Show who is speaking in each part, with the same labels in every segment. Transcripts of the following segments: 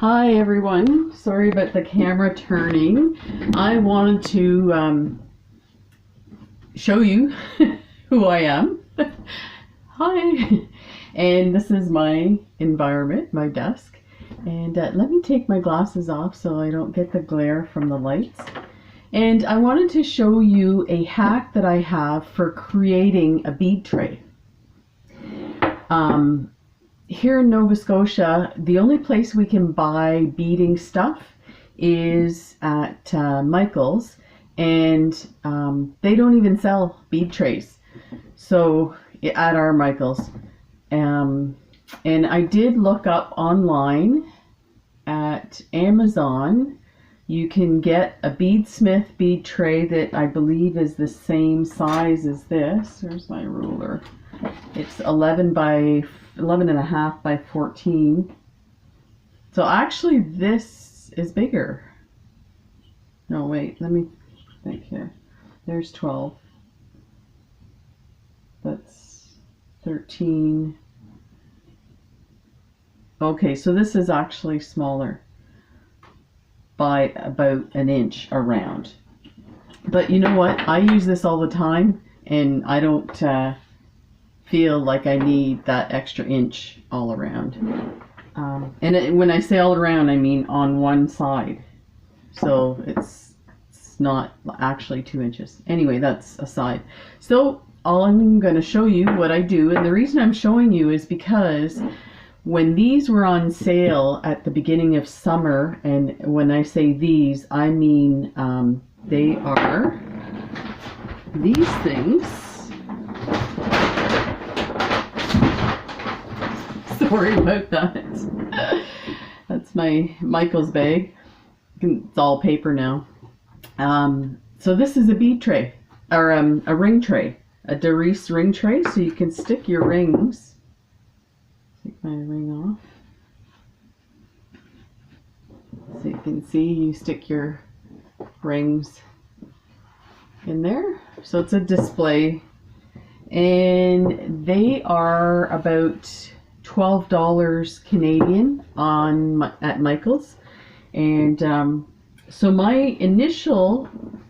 Speaker 1: Hi everyone, sorry about the camera turning. I wanted to show you who I am. Hi! And this is my environment, my desk. And let me take my glasses off so I don't get the glare from the lights. And I wanted to show you a hack that I have for creating a bead tray. Here in Nova Scotia, the only place we can buy beading stuff is at Michael's, and they don't even sell bead trays. So at our Michael's, and I did look up online at Amazon. You can get a Beadsmith bead tray that I believe is the same size as this. Where's my ruler? It's 11 and a half by 14. So actually this is bigger. No, wait, let me think here. There's 12. That's 13. Okay, so this is actually smaller by about an inch around. But you know what? I use this all the time, and I don't feel like I need that extra inch all around. When I say all around, I mean on one side. So it's not actually 2 inches. Anyway, that's aside. So I'm going to show you what I do. And the reason I'm showing you is because when these were on sale at the beginning of summer, and when I say these, I mean they are these things. Sorry about that. That's my Michael's bag. It's all paper now. So this is a bead tray, or a ring tray, a Doris ring tray, so you can stick your rings. Take my ring off. So you can see you stick your rings in there. So it's a display, and they are about $12 Canadian at Michael's. And so my initial, I'm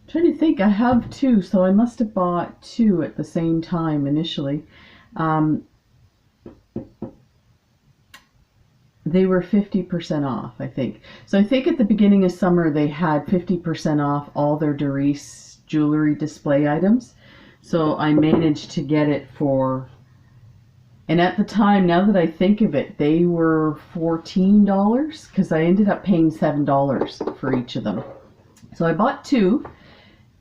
Speaker 1: trying to think, I have two, so I must have bought two at the same time initially. They were 50% off, I think. So I think at the beginning of summer they had 50% off all their Doris jewelry display items. So I managed to get it for, and at the time, now that I think of it, they were $14 because I ended up paying $7 for each of them. So I bought two,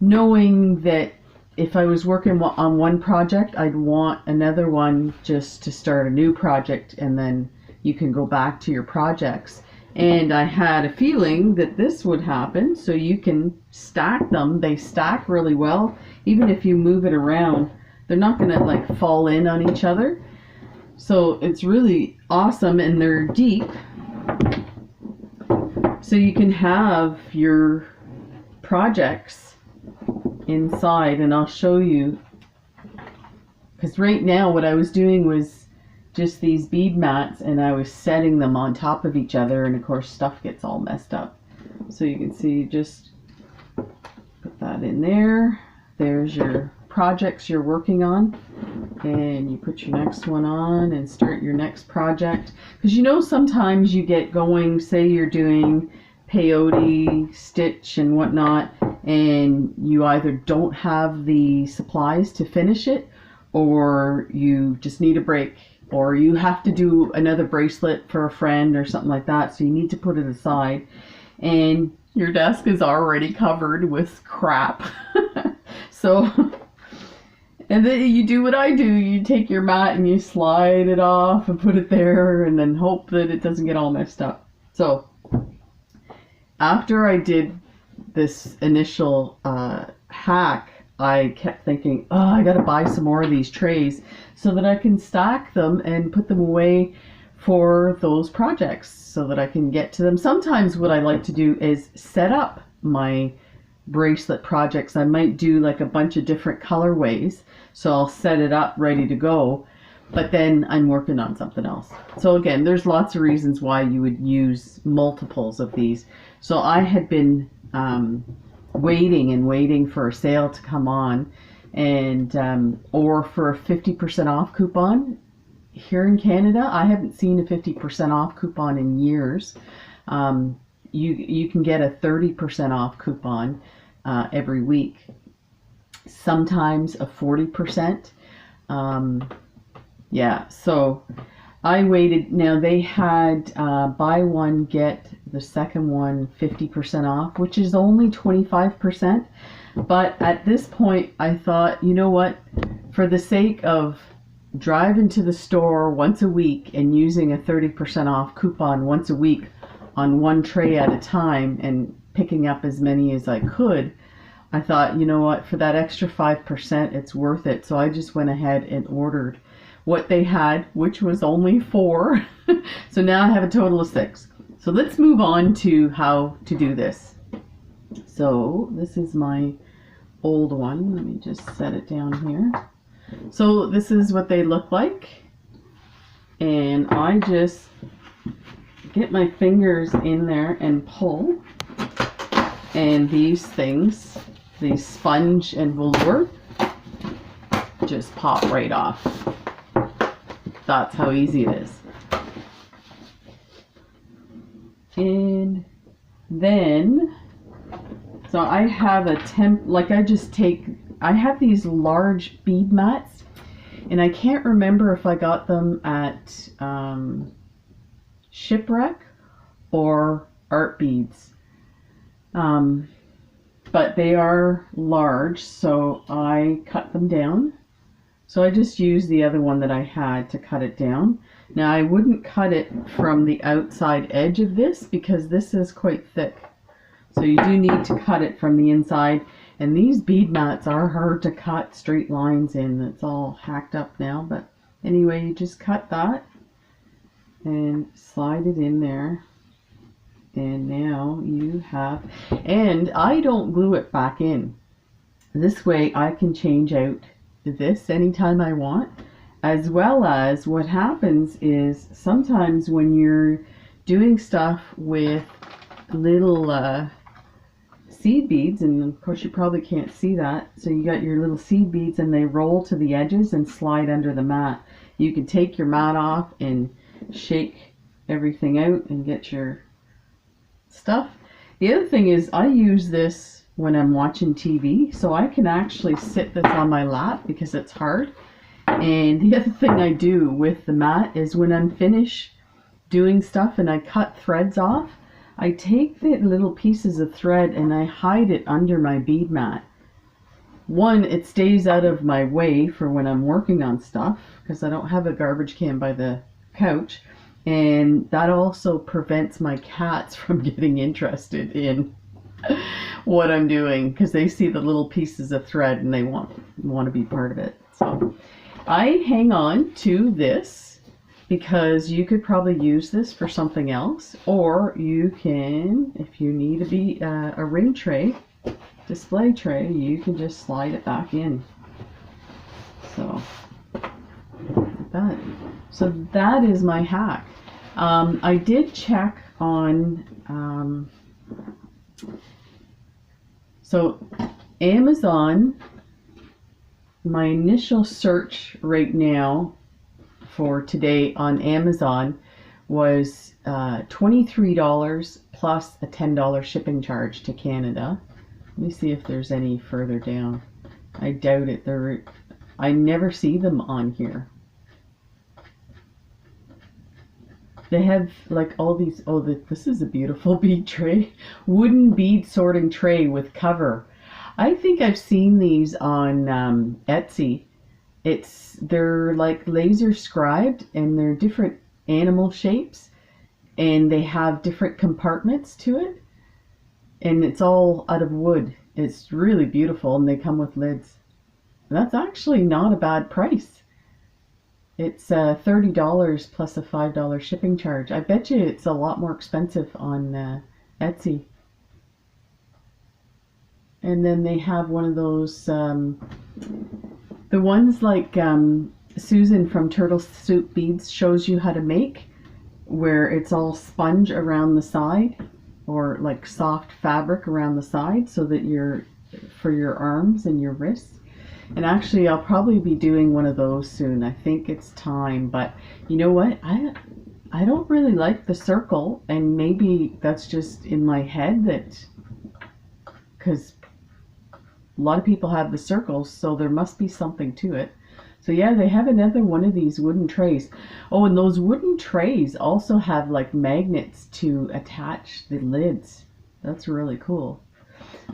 Speaker 1: knowing that if I was working on one project, I'd want another one just to start a new project, and then you can go back to your projects. And I had a feeling that this would happen, so you can stack them. They stack really well. Even if you move it around, they're not going to like fall in on each other. So it's really awesome, and they're deep. So you can have your projects inside, and I'll show you. Because right now what I was doing was just these bead mats, and I was setting them on top of each other, and of course stuff gets all messed up. So you can see, just put that in there. There's your projects you're working on, and you put your next one on and start your next project. Because you know, sometimes you get going, say you're doing peyote, stitch and whatnot, and you either don't have the supplies to finish it, or you just need a break, or you have to do another bracelet for a friend or something like that, so you need to put it aside, and your desk is already covered with crap. So, and then you do what I do, you take your mat and you slide it off and put it there, and then hope that it doesn't get all messed up. So after I did this initial hack, I kept thinking, oh, I gotta buy some more of these trays so that I can stack them and put them away for those projects so that I can get to them. Sometimes what I like to do is set up my bracelet projects. I might do like a bunch of different colorways, so I'll set it up ready to go. but then I'm working on something else. So again, there's lots of reasons why you would use multiples of these. So I had been waiting for a sale to come on, and or for a 50% off coupon. Here in Canada, I haven't seen a 50% off coupon in years. You can get a 30% off coupon every week. Sometimes a 40%. Yeah, so I waited. Now they had buy one, get the second one 50% off, which is only 25%. But at this point, I thought, you know what? For the sake of driving to the store once a week and using a 30% off coupon once a week on one tray at a time and picking up as many as I could, I thought, you know what? For that extra 5%, it's worth it. So I just went ahead and ordered what they had, which was only 4. So now I have a total of 6. So let's move on to how to do this. So this is my old one. Let me just set it down here. So this is what they look like. And I just get my fingers in there and pull. And these things, these sponge and velour, just pop right off. That's how easy it is. And then, so I have a I have these large bead mats, and I can't remember if I got them at Shipwreck or Art Beads. But they are large, so I cut them down. So I just used the other one that I had to cut it down. Now I wouldn't cut it from the outside edge of this because this is quite thick. So you do need to cut it from the inside. And these bead mats are hard to cut straight lines in. It's all hacked up now. But anyway, you just cut that and slide it in there. And now you have, and I don't glue it back in. This way I can change out this anytime I want, as well as what happens is sometimes when you're doing stuff with little seed beads, and of course you probably can't see that, so you got your little seed beads and they roll to the edges and slide under the mat. You can take your mat off and shake everything out and get your stuff. The other thing is I use this when I'm watching TV, so I can actually sit this on my lap because it's hard. And the other thing I do with the mat is when I'm finished doing stuff and I cut threads off, I take the little pieces of thread and I hide it under my bead mat. One, it stays out of my way for when I'm working on stuff because I don't have a garbage can by the couch, and that also prevents my cats from getting interested in what I'm doing because they see the little pieces of thread and they want to be part of it. So I hang on to this because you could probably use this for something else, or you can, if you need a ring tray, display tray, you can just slide it back in. So like that. So that is my hack. I did check on so Amazon. My initial search right now for today on Amazon was $23 plus a $10 shipping charge to Canada. Let me see if there's any further down. I doubt it. I never see them on here. They have like all these, this is a beautiful bead tray. Wooden bead sorting tray with cover. I think I've seen these on Etsy. They're like laser scribed and they're different animal shapes and they have different compartments to it. And it's all out of wood. It's really beautiful and they come with lids. That's actually not a bad price. It's $30 plus a $5 shipping charge. I bet you it's a lot more expensive on Etsy. And then they have one of those, the ones like Susan from Turtle Soup Beads shows you how to make, where it's all sponge around the side, or like soft fabric around the side, so that you're for your arms and your wrists. And actually I'll probably be doing one of those soon. I think it's time. But you know what, I don't really like the circle, and maybe that's just in my head, that because a lot of people have the circles, so there must be something to it. So yeah, they have another one of these wooden trays. Oh, and those wooden trays also have like magnets to attach the lids. That's really cool.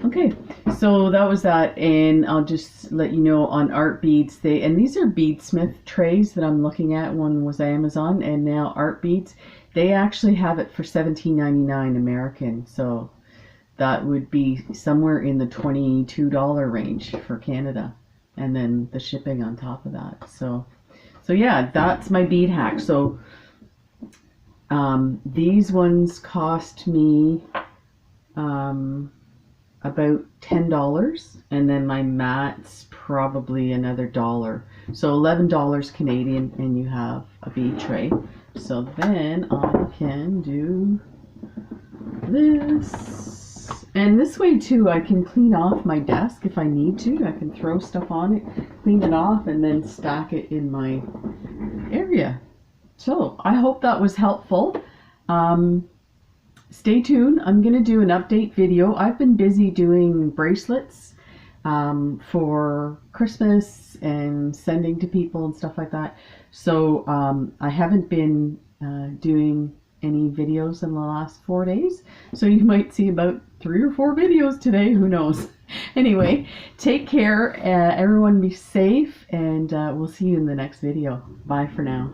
Speaker 1: Okay, so that was that, and I'll just let you know on Art Beads, and these are Beadsmith trays that I'm looking at. One was Amazon, and now Art Beads, they actually have it for $17.99 American, so that would be somewhere in the $22 range for Canada, and then the shipping on top of that. So yeah, that's my bead hack. So these ones cost me about $10, and then my mat's probably another $1, so $11 Canadian, and you have a bead tray. So then I can do this, and this way too I can clean off my desk if I need to. I can throw stuff on it, clean it off, and then stack it in my area. So I hope that was helpful. Stay tuned. I'm going to do an update video. I've been busy doing bracelets for Christmas and sending to people and stuff like that. So I haven't been doing any videos in the last 4 days. So you might see about 3 or 4 videos today. Who knows? Anyway, take care. Everyone be safe, and we'll see you in the next video. Bye for now.